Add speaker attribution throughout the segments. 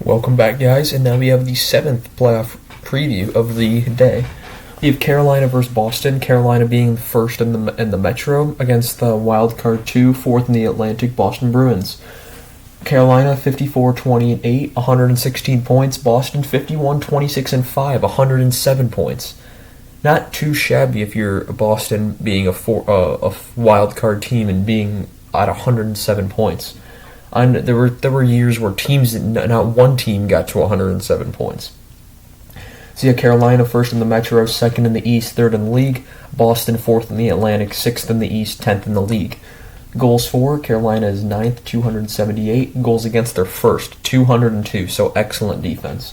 Speaker 1: Welcome back, guys, and now we have the seventh playoff preview of the day. We have Carolina versus Boston. Carolina being first in the Metro against the wild card 2, fourth in the Atlantic Boston Bruins. Carolina 54-28, 116 points. Boston 51-26-5, 107 points. Not too shabby if you're Boston being a wild card team and being at 107 points. And there were years where not one team got to 107 points. So yeah, Carolina first in the Metro, second in the East, third in the league. Boston fourth in the Atlantic, sixth in the East, 10th in the league. Goals for, Carolina is 9th, 278. Goals against their first, 202, so excellent defense.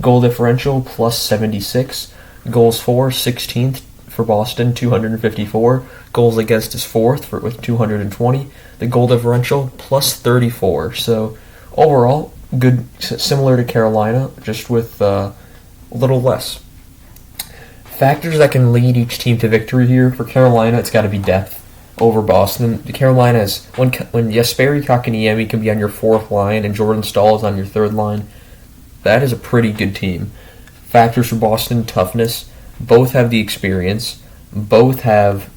Speaker 1: Goal differential, plus 76. Goals for, 16th for Boston, 254. Goals against is fourth with 220. The goal differential, plus 34. So overall, good, similar to Carolina, just with a little less. Factors that can lead each team to victory here. For Carolina, it's got to be depth over Boston. Carolina is when Jesperi Kotkaniemi can be on your fourth line and Jordan Staal is on your third line. That is a pretty good team. Factors for Boston: toughness. Both have the experience. Both have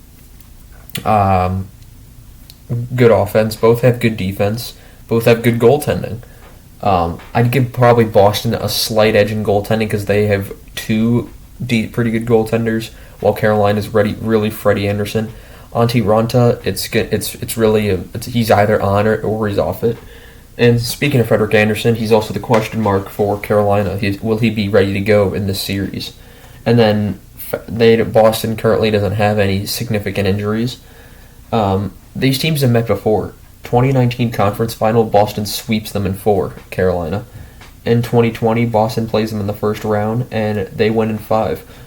Speaker 1: good offense. Both have good defense. Both have good goaltending. I'd give probably Boston a slight edge in goaltending because they have two pretty good goaltenders, while Carolina's really Freddie Anderson. Antti Ranta, he's either on or he's off it. And speaking of Frederik Andersen, he's also the question mark for Carolina. Will he be ready to go in this series? And then Boston currently doesn't have any significant injuries. These teams have met before. 2019 conference final, Boston sweeps them in 4, Carolina. In 2020, Boston plays them in the first round, and they win in 5.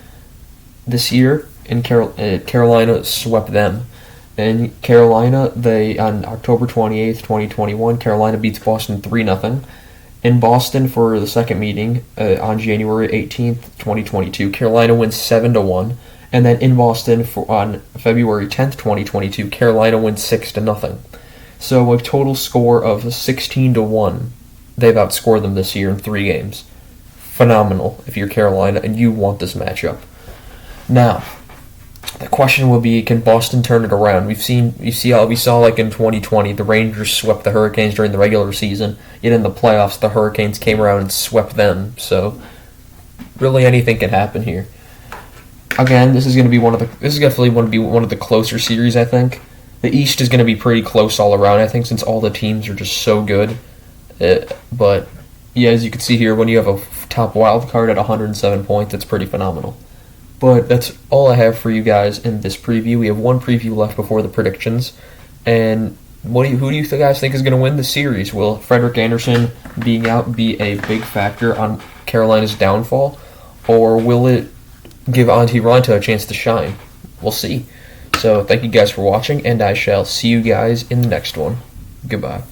Speaker 1: This year, Carolina swept them. In Carolina, on October 28th, 2021, Carolina beats Boston 3-0. In Boston for the second meeting on January 18th, 2022, Carolina wins 7-1. And then in Boston on February 10th, 2022, Carolina wins 6-0. So a total score of 16-1. They've outscored them this year in 3 games. Phenomenal if you're Carolina and you want this matchup. Now, the question will be, can Boston turn it around? We saw like in 2020, the Rangers swept the Hurricanes during the regular season, yet in the playoffs, the Hurricanes came around and swept them. So, really anything can happen here. Again, this is definitely going to be one of the closer series, I think. The East is going to be pretty close all around, I think, since all the teams are just so good. But yeah, as you can see here, when you have a top wild card at 107 points, that's pretty phenomenal. But that's all I have for you guys in this preview. We have one preview left before the predictions. And who do you guys think is going to win the series? Will Frederik Andersen being out be a big factor on Carolina's downfall? Or will it give Antti Ranta a chance to shine? We'll see. So thank you guys for watching, and I shall see you guys in the next one. Goodbye.